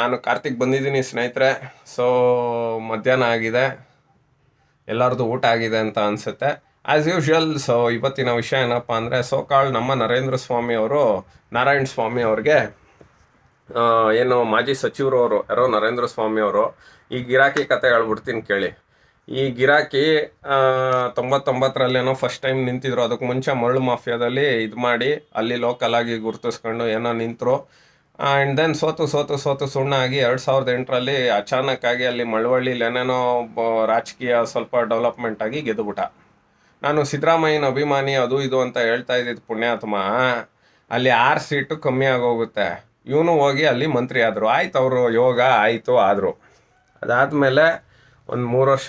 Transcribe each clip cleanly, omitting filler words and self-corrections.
ನಾನು ಕಾರ್ತಿಕ್ ಬಂದಿದ್ದೀನಿ ಸ್ನೇಹಿತರೆ. ಸೊ ಮಧ್ಯಾಹ್ನ ಆಗಿದೆ, ಎಲ್ಲರದು ಊಟ ಆಗಿದೆ ಅಂತ ಅನಿಸುತ್ತೆ. As usual. ಸೊ ಇವತ್ತಿನ ವಿಷಯ ಏನಪ್ಪ ಅಂದರೆ, ನಮ್ಮ ನರೇಂದ್ರ ಸ್ವಾಮಿ ಅವರು ನಾರಾಯಣ ಸ್ವಾಮಿ ಅವ್ರಿಗೆ ಏನು ಮಾಜಿ ಸಚಿವರು ಅವರು ಯಾರೋ ನರೇಂದ್ರ ಸ್ವಾಮಿ ಅವರು ಈ ಗಿರಾಕಿ ಕತೆ ಹೇಳ್ಬಿಡ್ತೀನಿ ಕೇಳಿ. ಈ ಗಿರಾಕಿ 99ರಲ್ಲೇನೋ ಫಸ್ಟ್ ಟೈಮ್ ನಿಂತಿದ್ರು. ಅದಕ್ಕೆ ಮುಂಚೆ ಮರಳು ಮಾಫಿಯಾದಲ್ಲಿ ಇದು ಮಾಡಿ ಅಲ್ಲಿ ಲೋಕಲ್ ಆಗಿ ಗುರುತಿಸ್ಕೊಂಡು ಏನೋ ನಿಂತರು. ಆ್ಯಂಡ್ ದೆನ್ ಸೋತು ಸುಣ್ಣ ಆಗಿ 2008ರಲ್ಲಿ ಅಚಾನಕ್ ಆಗಿ ಅಲ್ಲಿ ಮಳವಳ್ಳಿಲಿ ಏನೇನೋ ರಾಜಕೀಯ ಸ್ವಲ್ಪ ಡೆವಲಪ್ಮೆಂಟ್ ಆಗಿ ಗೆದ್ದುಬಿಟ್ಟ. ನಾನು ಸಿದ್ದರಾಮಯ್ಯನ ಅಭಿಮಾನಿ ಅದು ಇದು ಅಂತ ಹೇಳ್ತಾ ಇದ್ದಿದ್ದು ಪುಣ್ಯಾತ್ಮ ಅಲ್ಲಿ 6 ಸೀಟು ಕಮ್ಮಿ ಆಗೋಗುತ್ತೆ. ಇವನು ಹೋಗಿ ಅಲ್ಲಿ ಮಂತ್ರಿ ಆದರು. ಆಯ್ತು, ಅವರು ಯೋಗ ಆಯಿತು ಆದರು. ಅದಾದಮೇಲೆ ಒಂದು 3 ವರ್ಷ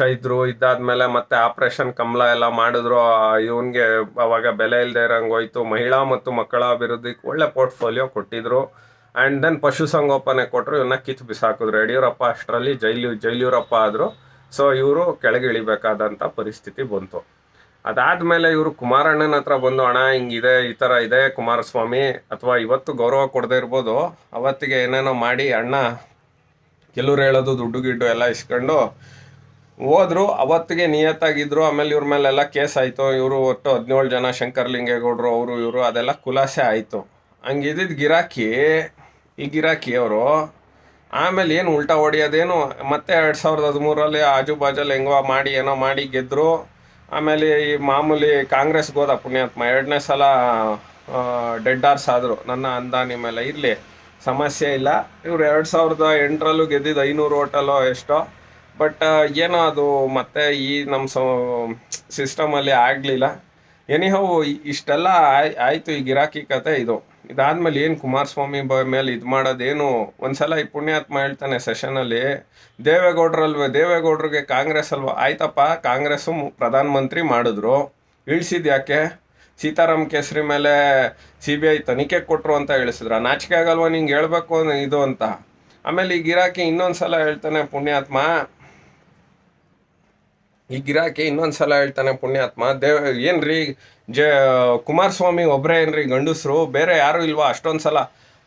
ಇದ್ದಾದ್ಮೇಲೆ ಮತ್ತೆ ಆಪ್ರೇಷನ್ ಕಮಲ ಎಲ್ಲ ಮಾಡಿದ್ರು. ಇವನಿಗೆ ಅವಾಗ ಬೆಲೆ ಇಲ್ಲದೆ ಇರೋಂಗೆ ಹೋಯ್ತು. ಮಹಿಳಾ ಮತ್ತು ಮಕ್ಕಳ ಅಭಿವೃದ್ಧಿಗೆ ಒಳ್ಳೆ ಪೋರ್ಟ್ಫೋಲಿಯೋ ಕೊಟ್ಟಿದ್ರು. ಆ್ಯಂಡ್ ದೆನ್ ಪಶುಸಂಗೋಪನೆ ಕೊಟ್ಟರು. ಇವನ್ನ ಕಿತ್ತು ಬಿಸಾಕಿದ್ರು. ಯಡಿಯೂರಪ್ಪ ಅಷ್ಟರಲ್ಲಿ ಜೈಲೂರಪ್ಪ ಆದರು. ಸೊ ಇವರು ಕೆಳಗೆ ಇಳಿಬೇಕಾದಂಥ ಪರಿಸ್ಥಿತಿ ಬಂತು. ಅದಾದಮೇಲೆ ಇವರು ಕುಮಾರಣ್ಣನ ಹತ್ರ ಬಂದು, ಅಣ್ಣ ಹಿಂಗಿದೆ, ಈ ಥರ ಇದೆ ಕುಮಾರಸ್ವಾಮಿ, ಅಥವಾ ಇವತ್ತು ಗೌರವ ಕೊಡದೇ ಇರ್ಬೋದು, ಅವತ್ತಿಗೆ ಏನೇನೋ ಮಾಡಿ ಅಣ್ಣ ಕೆಲವ್ರು ಹೇಳೋದು ದುಡ್ಡು ಗಿಡ್ಡು ಎಲ್ಲ ಇಸ್ಕೊಂಡು ಹೋದ್ರು. ಅವತ್ತಿಗೆ ನಿಯತ್ತಾಗಿದ್ದರು. ಆಮೇಲೆ ಇವ್ರ ಮೇಲೆಲ್ಲ ಕೇಸ್ ಆಯಿತು. ಇವರು ಒಟ್ಟು 17 ಜನ, ಶಂಕರಲಿಂಗೇಗೌಡರು ಅವರು ಇವರು, ಅದೆಲ್ಲ ಖುಲಾಸೆ ಆಯಿತು. ಹಂಗಿದ್ದಿದ್ದು ಈ ಗಿರಾಕಿಯವರು ಆಮೇಲೆ ಏನು ಉಲ್ಟಾ ಹೊಡಿಯೋದೇನು, ಮತ್ತೆ 2013ರಲ್ಲಿ ಆಜುಬಾಜಲ್ಲಿ ಹೆಂಗೋ ಮಾಡಿ ಏನೋ ಮಾಡಿ ಗೆದ್ದರು. ಆಮೇಲೆ ಈ ಮಾಮೂಲಿ ಕಾಂಗ್ರೆಸ್ಗೆ ಹೋದ ಪುಣ್ಯಾತ್ಮ. 2ನೇ ಸಲ ಡೆಡ್ ಆರ್ಸ್ ಆದರು. ನನ್ನ ಅಂದಾನಿ ಮೇಲೆ ಇರಲಿ, ಸಮಸ್ಯೆ ಇಲ್ಲ. ಇವರು 2008ರಲ್ಲೂ ಗೆದ್ದಿದ್ದು 500 ಓಟಲ್ಲೋ ಎಷ್ಟೋ. ಬಟ್ ಏನೋ ಅದು ಮತ್ತೆ ಈ ನಮ್ಮ ಸಿಸ್ಟಮಲ್ಲಿ ಆಗಲಿಲ್ಲ. ಎನಿಹೌ ಇಷ್ಟೆಲ್ಲ ಆಯಿತು ಈ ಗಿರಾಕಿ ಕತೆ. ಇದಾದ್ಮೇಲೆ ಏನು ಕುಮಾರಸ್ವಾಮಿ ಮೇಲೆ ಇದು ಮಾಡೋದೇನು, ಒಂದ್ಸಲ ಈ ಪುಣ್ಯಾತ್ಮ ಹೇಳ್ತಾನೆ ಸೆಷನಲ್ಲಿ, ದೇವೇಗೌಡರಿಗೆ ಕಾಂಗ್ರೆಸ್ ಅಲ್ವಾ, ಆಯ್ತಪ್ಪ ಕಾಂಗ್ರೆಸ್ಸು ಪ್ರಧಾನಮಂತ್ರಿ ಮಾಡಿದ್ರು, ಇಳಿಸಿದ್ದು ಯಾಕೆ? ಸೀತಾರಾಮ್ ಕೇಸರಿ ಮೇಲೆ CBI ತನಿಖೆ ಕೊಟ್ಟರು ಅಂತ ಇಳಿಸಿದ್ರ? ನಾಚಿಕೆ ಆಗಲ್ವ ನಿಂಗೆ ಹೇಳ್ಬೇಕು ಇದು ಅಂತ. ಆಮೇಲೆ ಈ ಗಿರಾಕಿ ಇನ್ನೊಂದ್ಸಲ ಹೇಳ್ತಾನೆ ಪುಣ್ಯಾತ್ಮ, ಏನ್ರಿ ಕುಮಾರಸ್ವಾಮಿ ಒಬ್ಬರೇ ಏನ್ರಿ ಗಂಡಸ್ರು, ಬೇರೆ ಯಾರು ಇಲ್ವಾ?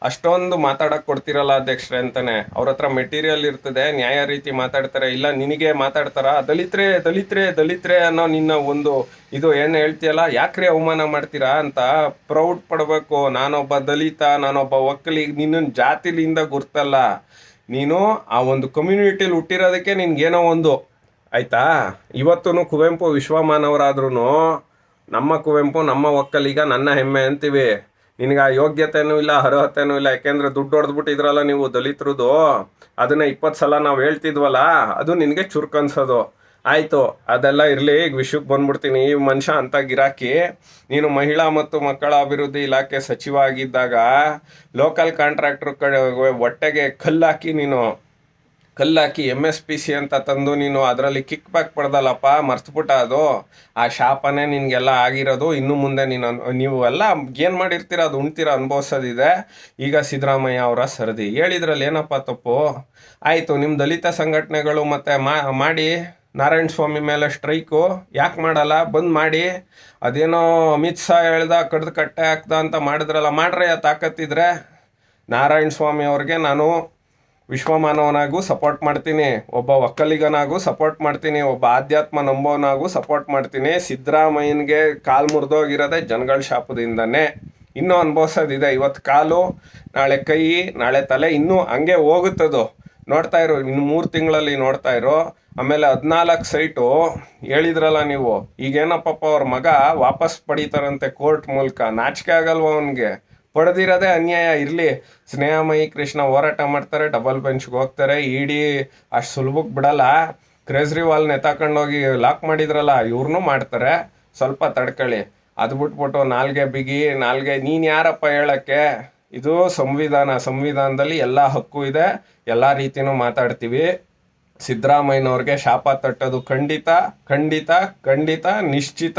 ಅಷ್ಟೊಂದು ಮಾತಾಡಕ್ಕೆ ಕೊಡ್ತಿರಲ್ಲ ಅಧ್ಯಕ್ಷರೇ ಅಂತಾನೆ. ಅವ್ರ ಹತ್ರ ಮೆಟೀರಿಯಲ್ ಇರ್ತದೆ, ನ್ಯಾಯ ರೀತಿ ಮಾತಾಡ್ತಾರೆ. ಇಲ್ಲ ನಿನಗೆ ಮಾತಾಡ್ತಾರ? ದಲಿತ್ರೆ ಅನ್ನೋ ನಿನ್ನ ಒಂದು ಇದು ಏನು ಹೇಳ್ತೀಯಲ್ಲ, ಯಾಕ್ರಿ ಅವಮಾನ ಮಾಡ್ತೀರಾ ಅಂತ ಪ್ರೌಡ್ ಪಡಬೇಕು. ನಾನೊಬ್ಬ ದಲಿತ, ನಾನೊಬ್ಬ ಒಕ್ಕಲಿಗ, ನಿನ್ನ ಜಾತಿಲಿಂದ ಗುರ್ತಲ್ಲ. ನೀನು ಆ ಒಂದು ಕಮ್ಯುನಿಟಿಲಿ ಹುಟ್ಟಿರೋದಕ್ಕೆ ನಿನ್ಗೇನೋ ಒಂದು ಆಯ್ತಾ. ಇವತ್ತು ಕುವೆಂಪು ವಿಶ್ವಮಾನವರಾದ್ರೂ ನಮ್ಮ ಕುವೆಂಪು ನಮ್ಮ ಒಕ್ಕಲಿಗ ನನ್ನ ಹೆಮ್ಮೆ ಅಂತೀವಿ. ನಿನಗೆ ಆ ಯೋಗ್ಯತೆನೂ ಇಲ್ಲ, ಅರ್ಹತೆನೂ ಇಲ್ಲ. ಯಾಕೆಂದ್ರೆ ದುಡ್ಡು ಹೊಡೆದ್ಬಿಟ್ಟಿದ್ರಲ್ಲ ನೀವು ದಲಿತರದು, ಅದನ್ನ 20 ಸಲ ನಾವು ಹೇಳ್ತಿದ್ವಲ್ಲ, ಅದು ನಿನಗೆ ಚುರುಕನ್ಸೋದು. ಆಯಿತು, ಅದೆಲ್ಲ ಇರಲಿ. ಈಗ ವಿಷಯಕ್ಕೆ ಬಂದ್ಬಿಡ್ತೀನಿ. ಈ ಮನುಷ್ಯ ಅಂತ ಗಿರಾಕಿ, ನೀನು ಮಹಿಳಾ ಮತ್ತು ಮಕ್ಕಳ ಅಭಿವೃದ್ಧಿ ಇಲಾಖೆ ಸಚಿವ ಆಗಿದ್ದಾಗ ಲೋಕಲ್ ಕಾಂಟ್ರಾಕ್ಟ್ರ್ ಹೊಟ್ಟೆಗೆ ಕಲ್ಲಾಕಿ MSPC ಅಂತ ತಂದು ನೀನು ಅದರಲ್ಲಿ ಕಿಕ್ ಬ್ಯಾಕ್ ಪಡೆದಲ್ಲಪ್ಪ, ಮರ್ತ್ಬಿಟ್ಟ ಅದು. ಆ ಶಾಪನೇ ನಿನಗೆಲ್ಲ ಆಗಿರೋದು. ಇನ್ನು ಮುಂದೆ ನೀವು ಎಲ್ಲ ಏನು ಮಾಡಿರ್ತೀರ ಅದು ಉಣ್ತೀರ, ಅನುಭವಿಸೋದಿದೆ. ಈಗ ಸಿದ್ದರಾಮಯ್ಯ ಅವರ ಸರದಿ ಹೇಳಿದ್ರಲ್ಲಿ ಏನಪ್ಪ ತಪ್ಪು? ಆಯಿತು, ನಿಮ್ಮ ದಲಿತ ಸಂಘಟನೆಗಳು ಮತ್ತೆ ಮಾಡಿ ನಾರಾಯಣ ಸ್ವಾಮಿ ಮೇಲೆ ಸ್ಟ್ರೈಕು ಯಾಕೆ ಮಾಡಲ್ಲ? ಬಂದ್ ಮಾಡಿ. ಅದೇನೋ ಅಮಿತ್ ಶಾ ಹೇಳ್ದ, ಕಡ್ದು ಕಟ್ಟೆ ಹಾಕ್ದ ಅಂತ ಮಾಡಿದ್ರಲ್ಲ, ಮಾಡ್ರೆ ತಾಕತ್ತಿದ್ರೆ. ನಾರಾಯಣ ಸ್ವಾಮಿ ಅವ್ರಿಗೆ ನಾನು ವಿಶ್ವಮಾನವನಾಗೂ ಸಪೋರ್ಟ್ ಮಾಡ್ತೀನಿ, ಒಬ್ಬ ಒಕ್ಕಲಿಗನಾಗೂ ಸಪೋರ್ಟ್ ಮಾಡ್ತೀನಿ, ಒಬ್ಬ ಆಧ್ಯಾತ್ಮ ನಂಬೋನಾಗೂ ಸಪೋರ್ಟ್ ಮಾಡ್ತೀನಿ. ಸಿದ್ದರಾಮಯ್ಯನಿಗೆ ಕಾಲು ಮುರಿದೋಗಿರೋದೆ ಜನಗಳ ಶಾಪದಿಂದನೇ. ಇನ್ನೂ ಅನುಭವಿಸೋದಿದೆ. ಇವತ್ತು ಕಾಲು, ನಾಳೆ ಕೈ, ನಾಳೆ ತಲೆ, ಇನ್ನೂ ಹಂಗೆ ಹೋಗುತ್ತದು. ನೋಡ್ತಾ ಇರೋ, ಇನ್ನು 3 ತಿಂಗಳಲ್ಲಿ ನೋಡ್ತಾ ಇರೋ. ಆಮೇಲೆ 14 ಸೈಟು ಹೇಳಿದ್ರಲ್ಲ ನೀವು, ಈಗೇನಪ್ಪ ಅವ್ರ ಮಗ ವಾಪಸ್ ಪಡೀತಾರಂತೆ ಕೋರ್ಟ್ ಮೂಲಕ. ನಾಚಿಕೆ ಆಗಲ್ವ ಅವನಿಗೆ? ಪಡೆದಿರೋದೇ ಅನ್ಯಾಯ. ಇರಲಿ, ಸ್ನೇಹಮಯಿ ಕೃಷ್ಣ ಹೋರಾಟ ಮಾಡ್ತಾರೆ, ಡಬಲ್ ಬೆಂಚ್ಗೆ ಹೋಗ್ತಾರೆ. ಇಡಿ ಅಷ್ಟು ಸುಲಭಕ್ಕೆ ಬಿಡಲ್ಲ. ಕೇಜ್ರಿವಾಲ್ ನೆತಾಕೊಂಡೋಗಿ ಲಾಕ್ ಮಾಡಿದ್ರಲ್ಲ, ಇವ್ರನ್ನೂ ಮಾಡ್ತಾರೆ. ಸ್ವಲ್ಪ ತಡ್ಕೊಳ್ಳಿ. ಅದು ಬಿಟ್ಬಿಟ್ಟು ನಾಲ್ಗೆ ನೀನು ಯಾರಪ್ಪ ಹೇಳೋಕ್ಕೆ? ಇದು ಸಂವಿಧಾನದಲ್ಲಿ ಎಲ್ಲ ಹಕ್ಕು ಇದೆ, ಎಲ್ಲ ರೀತಿಯೂ ಮಾತಾಡ್ತೀವಿ. ಸಿದ್ದರಾಮಯ್ಯನವ್ರಿಗೆ ಶಾಪ ತಟ್ಟೋದು ಖಂಡಿತ, ನಿಶ್ಚಿತ,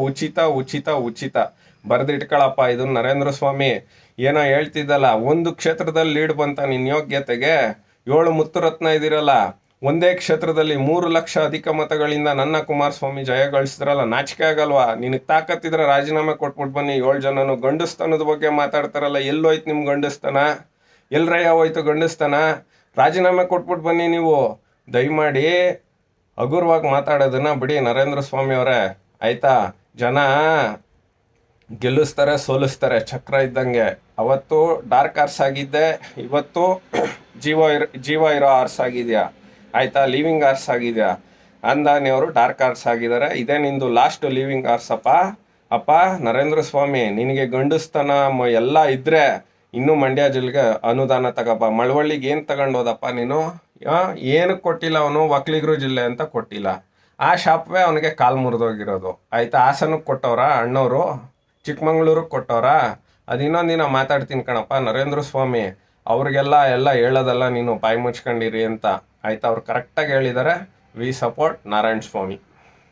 ಉಚಿತ. ಬರೆದಿಟ್ಕೊಳಪ್ಪ. ಇದು ನರೇಂದ್ರ ಸ್ವಾಮಿ ಏನೋ ಹೇಳ್ತಿದ್ದಲ್ಲ, ಒಂದು ಕ್ಷೇತ್ರದಲ್ಲಿ ಲೀಡ್ ಬಂತ ನಿನ್ನ ಯೋಗ್ಯತೆಗೆ. 7 ಮುತ್ತುರತ್ನ ಇದಿರಲ್ಲ, ಒಂದೇ ಕ್ಷೇತ್ರದಲ್ಲಿ 3 ಲಕ್ಷ ಅಧಿಕ ಮತಗಳಿಂದ ನನ್ನ ಕುಮಾರಸ್ವಾಮಿ ಜಯ ಗಳಿಸಿದ್ರಲ್ಲ, ನಾಚಿಕೆ ಆಗಲ್ವಾ? ನಿನಗೆ ತಾಕತ್ತಿದ್ರೆ ರಾಜೀನಾಮೆ ಕೊಟ್ಬಿಟ್ಟು ಬನ್ನಿ. 7 ಜನನು ಗಂಡಸ್ತನದ ಬಗ್ಗೆ ಮಾತಾಡ್ತಾರಲ್ಲ, ಎಲ್ಲೋಯ್ತು ನಿಮ್ಮ ಗಂಡಸ್ತನ? ಎಲ್ರಯ್ಯ ಹೋಯ್ತು ಗಂಡಸ್ತಾನ, ರಾಜೀನಾಮೆ ಕೊಟ್ಬಿಟ್ಟು ಬನ್ನಿ ನೀವು. ದಯಮಾಡಿ ಹಗುರವಾಗಿ ಮಾತಾಡೋದನ್ನ ಬಿಡಿ ನರೇಂದ್ರ ಸ್ವಾಮಿ ಅವರೇ, ಆಯ್ತಾ? ಜನ ಗೆಲ್ಲಿಸ್ತಾರೆ ಸೋಲಿಸ್ತಾರೆ, ಚಕ್ರ ಇದ್ದಂಗೆ. ಅವತ್ತು ಡಾರ್ಕ್ ಆರ್ಸ್ ಆಗಿದ್ದೆ, ಇವತ್ತು ಜೀವ ಇರೋ ಆರ್ಸ್ ಆಗಿದೆಯಾ, ಆಯ್ತಾ? ಲಿವಿಂಗ್ ಆರ್ಸ್ ಆಗಿದೆಯಾ? ಅಂದಾನಿಯವರು ಡಾರ್ಕ್ ಆರ್ಸ್ ಆಗಿದ್ದಾರೆ. ಇದೇ ನಿಂದು ಲಾಸ್ಟ್ ಲಿವಿಂಗ್ ಆರ್ಸ್ ಅಪ್ಪ ನರೇಂದ್ರ ಸ್ವಾಮಿ. ನಿನಗೆ ಗಂಡಸ್ತನ ಎಲ್ಲ ಇದ್ರೆ ಇನ್ನೂ ಮಂಡ್ಯ ಜಿಲ್ಲೆಗೆ ಅನುದಾನ ತಗಪ್ಪ. ಮಳವಳ್ಳಿಗೆ ಏನು ತಗೊಂಡೋದಪ್ಪ ನೀನು? ಏನಕ್ಕೆ ಕೊಟ್ಟಿಲ್ಲ ಅವನು? ಒಕ್ಕಲಿಗರು ಜಿಲ್ಲೆ ಅಂತ ಕೊಟ್ಟಿಲ್ಲ. ಆ ಶಾಪವೇ ಅವನಿಗೆ ಕಾಲು ಮುರಿದೋಗಿರೋದು, ಆಯ್ತಾ? ಹಾಸನಕ್ಕೆ ಕೊಟ್ಟವ್ರ ಅಣ್ಣವರು, ಚಿಕ್ಕಮಂಗ್ಳೂರಿಗೆ ಕೊಟ್ಟವ್ರ? ಅದು ಇನ್ನೊಂದಿನ ಮಾತಾಡ್ತೀನಿ ಕಣಪ್ಪ ನರೇಂದ್ರ ಸ್ವಾಮಿ. ಅವ್ರಿಗೆಲ್ಲ ಹೇಳೋದಲ್ಲ ನೀನು ಬಾಯಿ ಮುಚ್ಕೊಂಡಿರಿ ಅಂತ, ಆಯ್ತಾ? ಅವ್ರು ಕರೆಕ್ಟಾಗಿ ಹೇಳಿದ್ದಾರೆ. We support Narayana Swami.